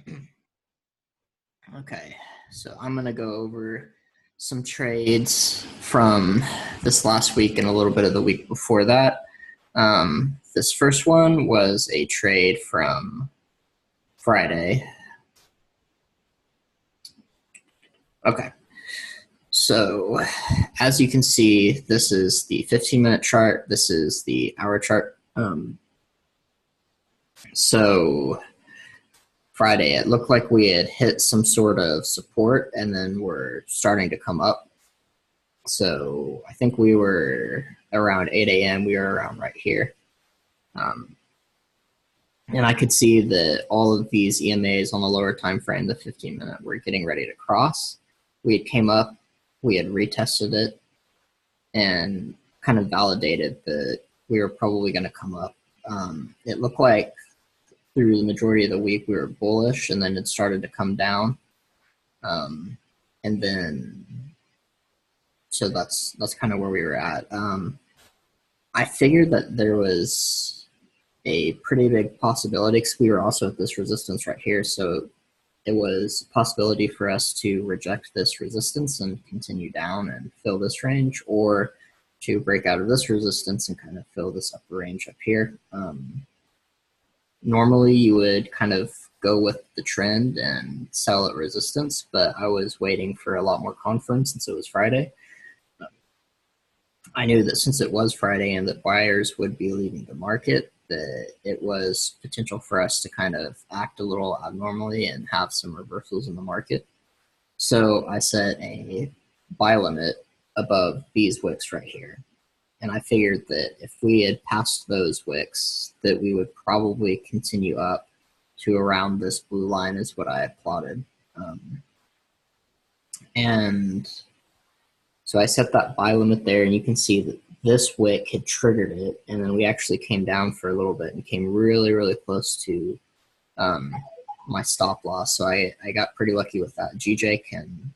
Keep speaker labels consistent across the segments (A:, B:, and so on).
A: Right. Okay, so I'm gonna go over some trades from this last week and a little bit of the week before that. This first one was a trade from Friday. Okay, so as you can see, this is the 15-minute chart. This is the hour chart. So Friday, it looked like we had hit some sort of support and then we're starting to come up. So I think we were around 8 a.m. We were around right here. And I could see that all of these EMAs on the lower time frame, the 15-minute, were getting ready to cross. We had came up, we had retested it, and kind of validated that we were probably going to come up. It looked like through the majority of the week we were bullish, and then it started to come down. And then, so that's kind of where we were at. I figured that there was a pretty big possibility because we were also at this resistance right here. So it was a possibility for us to reject this resistance and continue down and fill this range, or to break out of this resistance and kind of fill this upper range up here. Normally you would kind of go with the trend and sell at resistance, but I was waiting for a lot more confidence since it was Friday. I knew that since it was Friday and that buyers would be leaving the market, that it was potential for us to kind of act a little abnormally and have some reversals in the market. So I set a buy limit above these wicks right here. And I figured that if we had passed those wicks, that we would probably continue up to around this blue line is what I had plotted. And so I set that buy limit there, and you can see that this wick had triggered it, and then we actually came down for a little bit and came really, really close to my stop loss. So I got pretty lucky with that. GJ can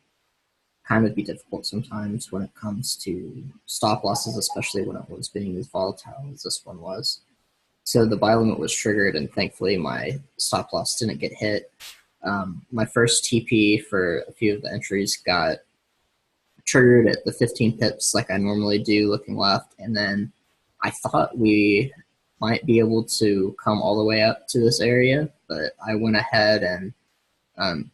A: kind of be difficult sometimes when it comes to stop losses, especially when it was being as volatile as this one was. So the buy limit was triggered, and thankfully my stop loss didn't get hit. My first TP for a few of the entries got triggered at the 15 pips like I normally do looking left, and then I thought we might be able to come all the way up to this area, but I went ahead and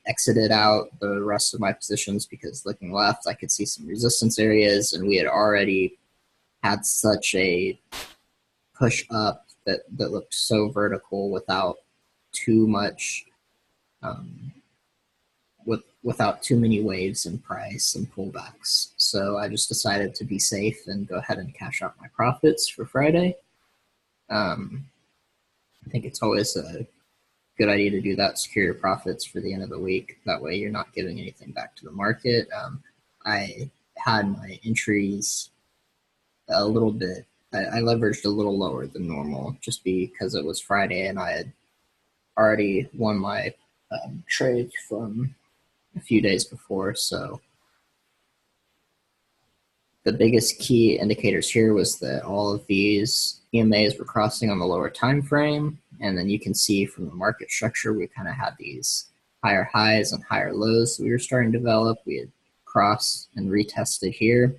A: exited out the rest of my positions because looking left I could see some resistance areas, and we had already had such a push up that looked so vertical without too much without too many waves in price and pullbacks. So I just decided to be safe and go ahead and cash out my profits for Friday. I think it's always a good idea to do that, secure your profits for the end of the week. That way you're not giving anything back to the market. I had my entries a little bit, I leveraged a little lower than normal just because it was Friday and I had already won my trade from a few days before. So the biggest key indicators here was that all of these EMAs were crossing on the lower time frame, and then you can see from the market structure we kind of had these higher highs and higher lows that we were starting to develop. We had crossed and retested here,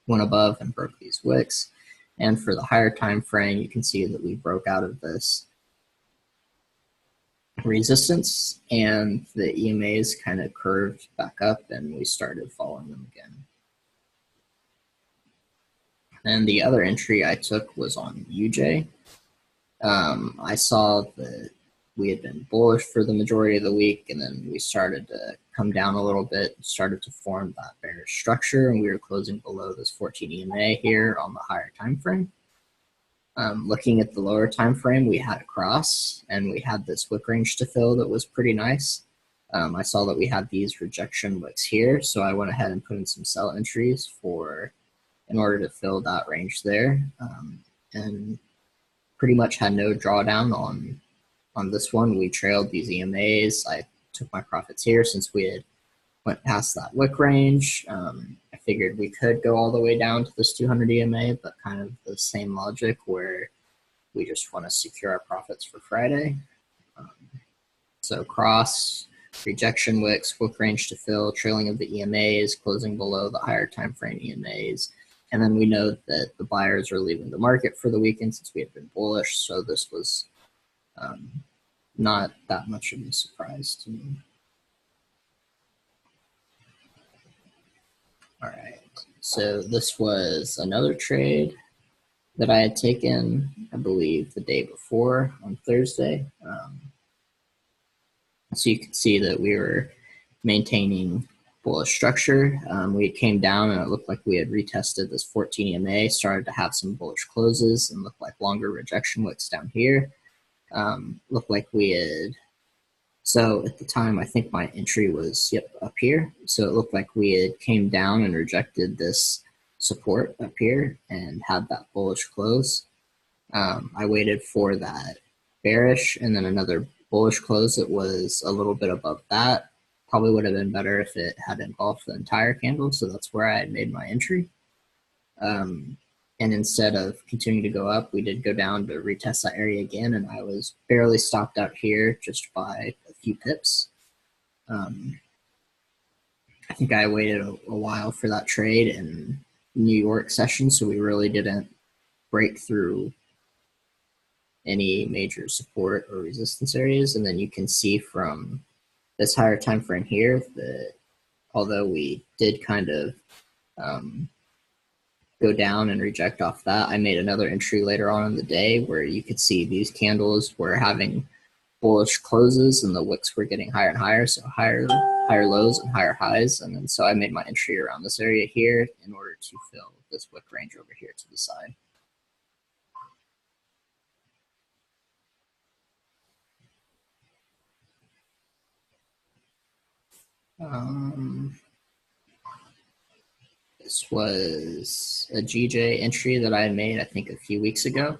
A: went above and broke these wicks, and for the higher time frame you can see that we broke out of this resistance and the EMAs kind of curved back up and we started following them again. And the other entry I took was on UJ. I saw that we had been bullish for the majority of the week, and then we started to come down a little bit, started to form that bearish structure, and we were closing below this 14 EMA here on the higher time frame. Looking at the lower time frame, we had a cross, and we had this wick range to fill that was pretty nice. I saw that we had these rejection wicks here, so I went ahead and put in some sell entries in order to fill that range there, and pretty much had no drawdown on this one. We trailed these EMAs. I took my profits here since we had went past that wick range. I figured we could go all the way down to this 200 EMA, but kind of the same logic where we just want to secure our profits for Friday. So cross, rejection wicks, wick range to fill, trailing of the EMAs, closing below the higher time frame EMAs. And then we know that the buyers are leaving the market for the weekend since we had been bullish. So this was not that much of a surprise to me. All right. So this was another trade that I had taken, I believe, the day before on Thursday. So you can see that we were maintaining bullish structure. We came down and it looked like we had retested this 14 EMA, started to have some bullish closes and looked like longer rejection wicks down here. Looked like we had, so at the time I think my entry was up here. So it looked like we had came down and rejected this support up here and had that bullish close. I waited for that bearish and then another bullish close that was a little bit above that. Probably would have been better if it had engulfed the entire candle. So that's where I had made my entry. And instead of continuing to go up, we did go down to retest that area again. And I was barely stopped out here just by a few pips. I think I waited a while for that trade in New York session. So we really didn't break through any major support or resistance areas. And then you can see from this higher time frame here that although we did kind of go down and reject off that, I made another entry later on in the day where you could see these candles were having bullish closes and the wicks were getting higher and higher, so higher lows and higher highs. And then so I made my entry around this area here in order to fill this wick range over here to the side. This was a GJ entry that I made, I think, a few weeks ago.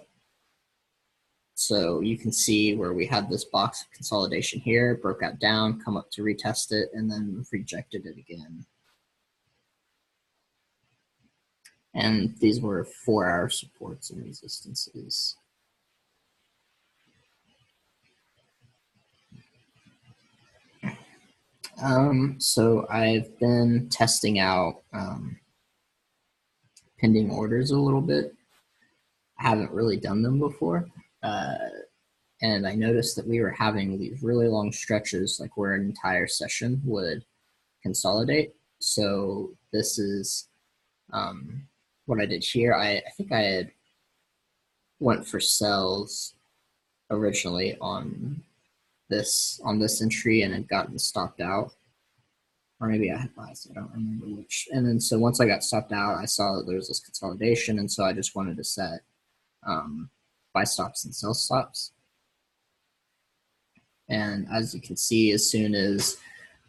A: So you can see where we had this box of consolidation here, broke out down, come up to retest it, and then rejected it again. And these were 4-hour supports and resistances. So I've been testing out pending orders a little bit. I haven't really done them before. And I noticed that we were having these really long stretches, like where an entire session would consolidate. So this is what I did here. I think I had went for sells originally on this entry and had gotten stopped out. Or maybe I had buys, I don't remember which. And then so once I got stopped out, I saw that there was this consolidation, and so I just wanted to set buy stops and sell stops. And as you can see, as soon as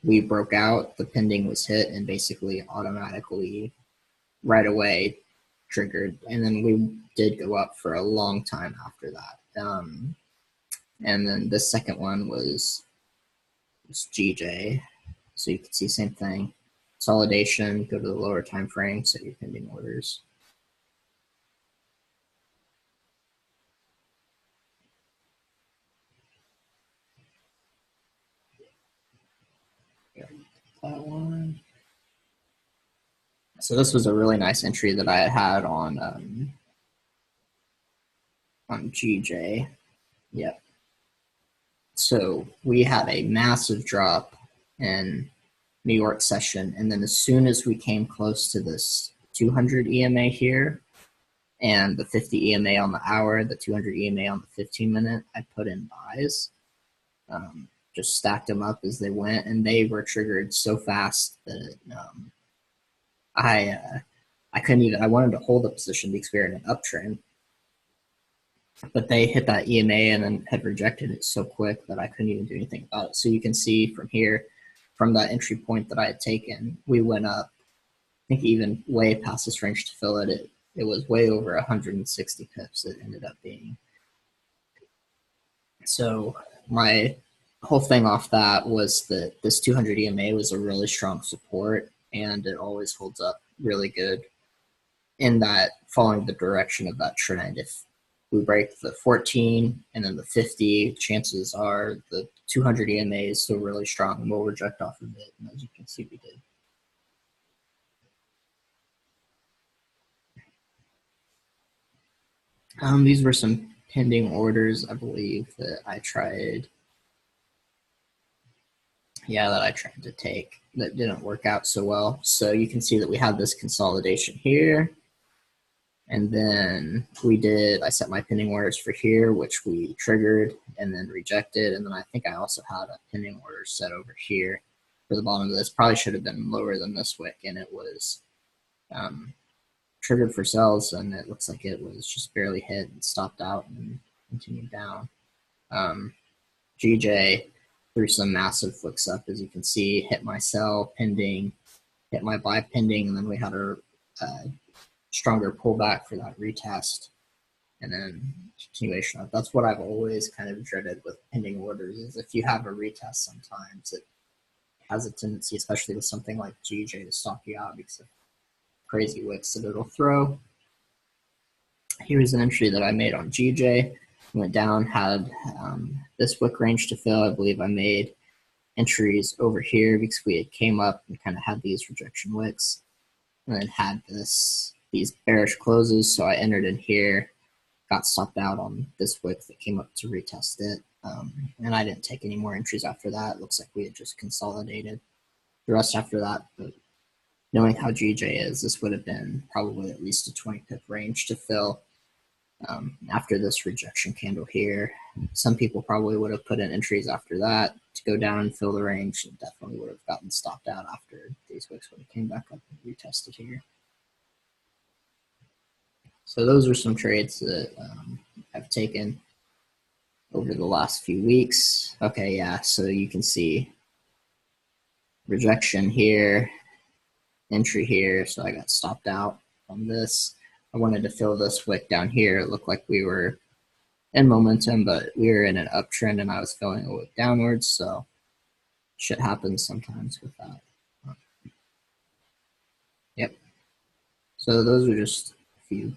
A: we broke out, the pending was hit and basically automatically right away triggered. And then we did go up for a long time after that. And then the second one was GJ. So you can see same thing. Consolidation, go to the lower time frame, set your pending orders. That one. So this was a really nice entry that I had on GJ. Yep. So we had a massive drop in New York session, and then as soon as we came close to this 200 EMA here and the 50 EMA on the hour, the 200 EMA on the 15-minute, I put in buys. Just stacked them up as they went, and they were triggered so fast that I couldn't even. I wanted to hold the position because we were in an uptrend, but they hit that EMA and then had rejected it so quick that I couldn't even do anything about it. So you can see from here, from that entry point that I had taken, we went up, I think even way past this range to fill it. It was way over 160 pips it ended up being. So my whole thing off that was that this 200 EMA was a really strong support, and it always holds up really good in that following the direction of that trend. If we break the 14 and then the 50, chances are the 200 EMA is still really strong and we'll reject off of it. And as you can see, we did. These were some pending orders, I believe, that I tried. Yeah, that I tried to take that didn't work out so well. So you can see that we have this consolidation here. And then I set my pending orders for here, which we triggered and then rejected. And then I think I also had a pending order set over here for the bottom of this. Probably should have been lower than this wick, and it was triggered for sells, and it looks like it was just barely hit and stopped out and continued down. GJ threw some massive flicks up, as you can see, hit my sell pending, hit my buy pending, and then we had a stronger pullback for that retest, and then continuation of. That's what I've always kind of dreaded with pending orders, is if you have a retest, sometimes it has a tendency, especially with something like GJ, to stop you out because of crazy wicks that it'll throw. Here's an entry that I made on GJ. Went down, had this wick range to fill. I believe I made entries over here because we had came up and kind of had these rejection wicks, and then had these bearish closes. So I entered in here, got stopped out on this wick that came up to retest it, and I didn't take any more entries after that. It looks like we had just consolidated the rest after that. But knowing how GJ is, this would have been probably at least a 20 pip range to fill. After this rejection candle here, some people probably would have put in entries after that to go down and fill the range, and definitely would have gotten stopped out after these wicks would have came back up and retested here. So those are some trades that I've taken over the last few weeks. Okay, yeah, so you can see rejection here, entry here, so I got stopped out on this. I wanted to fill this wick down here. It looked like we were in momentum, but we were in an uptrend and I was filling a wick downwards, so shit happens sometimes with that. Yep. So those are just a few